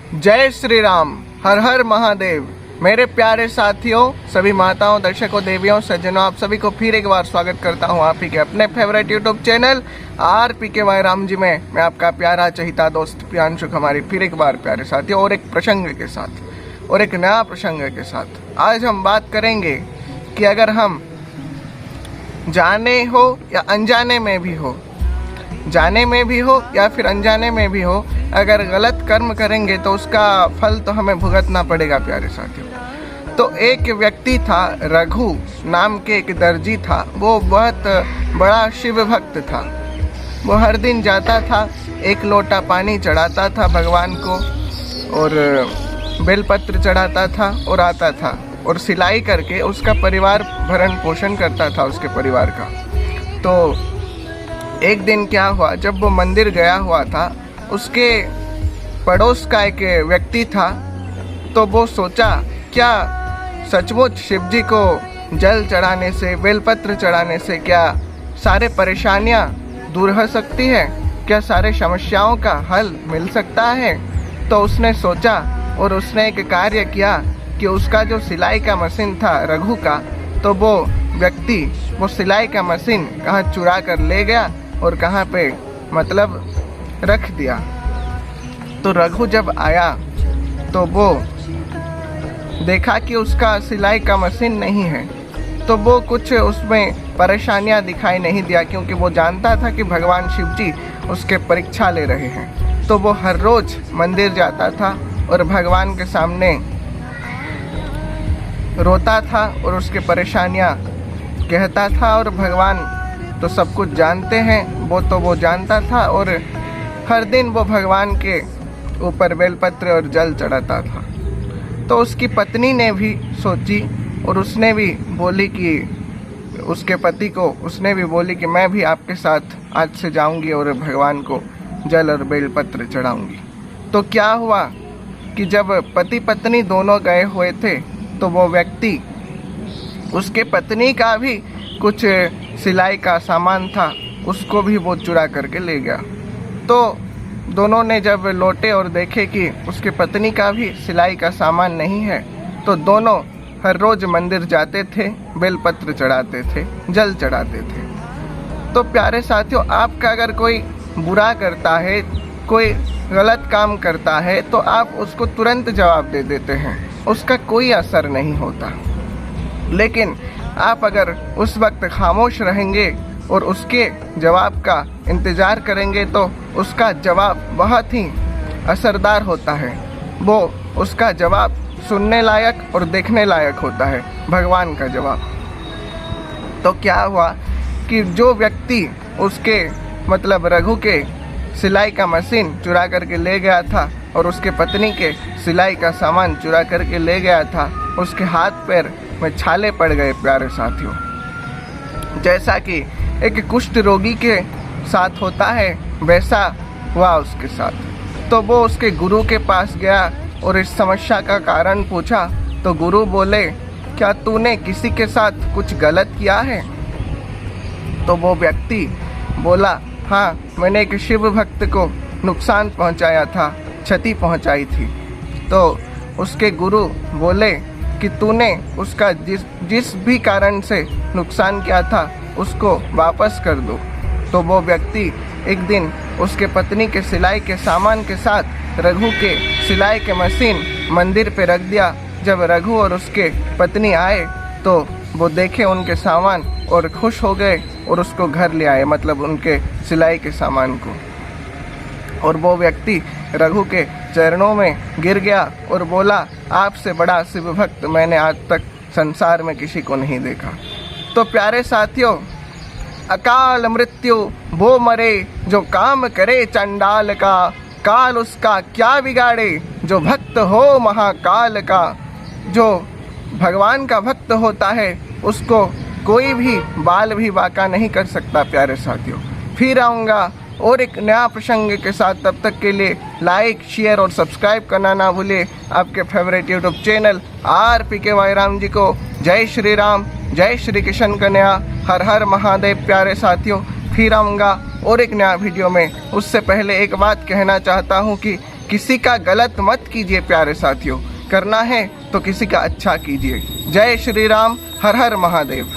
जय श्री राम, हर हर महादेव। मेरे प्यारे साथियों, सभी माताओं, दर्शकों, देवियों, सज्जनों, आप सभी को फिर एक बार स्वागत करता हूं आप ही के अपने favourite YouTube channel RPKY Ram ji में। मैं आपका प्यारा चहिता दोस्त प्रियांशु हमारी फिर एक बार प्यारे साथियों और एक प्रसंग के साथ और एक नया प्रसंग के साथ आज हम बात करेंगे कि अगर हम जाने हो या अनजाने में भी हो, जाने में भी हो या फिर अनजाने में भी हो, अगर गलत कर्म करेंगे तो उसका फल तो हमें भुगतना पड़ेगा प्यारे साथियों। तो एक व्यक्ति था, रघु नाम के एक दर्जी था। वो बहुत बड़ा शिव भक्त था। वो हर दिन जाता था, एक लोटा पानी चढ़ाता था भगवान को और बेलपत्र चढ़ाता था और आता था और सिलाई करके उसका परिवार भरण पोषण करता था, उसके परिवार का। तो एक दिन क्या हुआ, जब वो मंदिर गया हुआ था, उसके पड़ोस का एक व्यक्ति था। तो वो सोचा, क्या सचमुच शिव जी को जल चढ़ाने से, बेलपत्र चढ़ाने से क्या सारे परेशानियां दूर हो सकती है? क्या सारे समस्याओं का हल मिल सकता है? तो उसने सोचा और उसने एक कार्य किया कि उसका जो सिलाई का मशीन था रघु का, तो वो व्यक्ति वो सिलाई का मशीन कहाँ चुरा कर ले गया और कहाँ पे मतलब रख दिया। तो रघु जब आया तो वो देखा कि उसका सिलाई का मशीन नहीं है। तो वो कुछ उसमें परेशानियां दिखाई नहीं दिया, क्योंकि वो जानता था कि भगवान शिव जी उसके परीक्षा ले रहे हैं। तो वो हर रोज मंदिर जाता था और भगवान के सामने रोता था और उसके परेशानियां कहता था। और भगवान तो सब कुछ जानते हैं, वो जानता था और हर दिन वो भगवान के ऊपर बेलपत्र और जल चढ़ाता था। तो उसकी पत्नी ने भी सोची और उसने भी बोली कि उसके पति को उसने भी बोली कि मैं भी आपके साथ आज से जाऊंगी और भगवान को जल और बेलपत्र चढ़ाऊंगी। तो क्या हुआ कि जब पति पत्नी दोनों गए हुए थे तो वो व्यक्ति, उसके पत्नी का भी कुछ सिलाई का सामान था, उसको भी वो चुरा करके ले गया। तो दोनों ने जब लौटे और देखे कि उसके पत्नी का भी सिलाई का सामान नहीं है, तो दोनों हर रोज मंदिर जाते थे, बेलपत्र चढ़ाते थे, जल चढ़ाते थे। तो प्यारे साथियों, आपका अगर कोई बुरा करता है, कोई गलत काम करता है, तो आप उसको तुरंत जवाब दे देते हैं, उसका कोई असर नहीं होता। लेकिन आप अगर उस वक्त खामोश रहेंगे और उसके जवाब का इंतज़ार करेंगे तो उसका जवाब बहुत ही असरदार होता है। वो उसका जवाब सुनने लायक और देखने लायक होता है, भगवान का जवाब। तो क्या हुआ कि जो व्यक्ति उसके मतलब रघु के सिलाई का मशीन चुरा करके ले गया था और उसके पत्नी के सिलाई का सामान चुरा करके ले गया था, उसके हाथ पैर में छाले पड़ गए प्यारे साथियों। जैसा कि एक कुष्ठ रोगी के साथ होता है, वैसा हुआ उसके साथ। तो वो उसके गुरु के पास गया और इस समस्या का कारण पूछा। तो गुरु बोले, क्या तूने किसी के साथ कुछ गलत किया है? तो वो व्यक्ति बोला, हाँ, मैंने एक शिव भक्त को नुकसान पहुंचाया था, क्षति पहुंचाई थी। तो उसके गुरु बोले कि तूने उसका जिस भी कारण से नुकसान किया था उसको वापस कर दो। तो वो व्यक्ति एक दिन उसके पत्नी के सिलाई के सामान के साथ रघु के सिलाई के मशीन मंदिर पे रख दिया। जब रघु और उसके पत्नी आए तो वो देखे उनके सामान और खुश हो गए और उसको घर ले आए, मतलब उनके सिलाई के सामान को। और वो व्यक्ति रघु के चरणों में गिर गया और बोला, आपसे बड़ा शिव भक्त मैंने आज तक संसार में किसी को नहीं देखा। तो प्यारे साथियों, अकाल मृत्यु वो मरे जो काम करे चंडाल का, काल उसका क्या बिगाड़े जो भक्त हो महाकाल का। जो भगवान का भक्त होता है उसको कोई भी बाल भी बांका नहीं कर सकता। प्यारे साथियों, फिर आऊँगा और एक नया प्रसंग के साथ। तब तक के लिए लाइक, शेयर और सब्सक्राइब करना ना भूलिए। आपके favourite YouTube channel RPKY Ram ji को जय श्री राम, जय श्री कृष्ण कन्या, हर हर महादेव। प्यारे साथियों, फिर आऊँगा और एक नया वीडियो में। उससे पहले एक बात कहना चाहता हूँ कि किसी का गलत मत कीजिए प्यारे साथियों, करना है तो किसी का अच्छा कीजिए। जय श्री राम, हर हर महादेव।